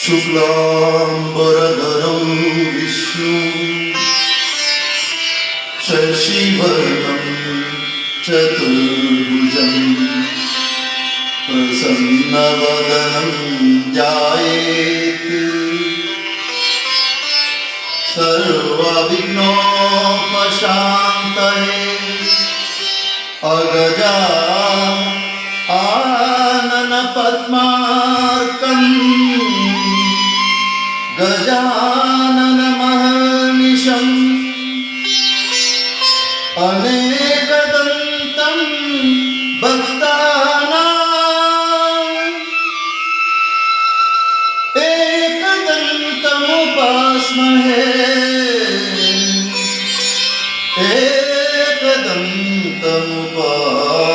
शुक्लाम्बरधरं विष्णु शशिवर्णं चतुर्भुजं प्रसन्नवदनं ध्यायेत् सर्वविघ्नोपशान्तये अगजा आननपद्मार्कम् गजाननमहर्निशम् अनेकदन्तं भक्तानाम् एकदन्तमुपास्महे एकदन्तमुपास्महे।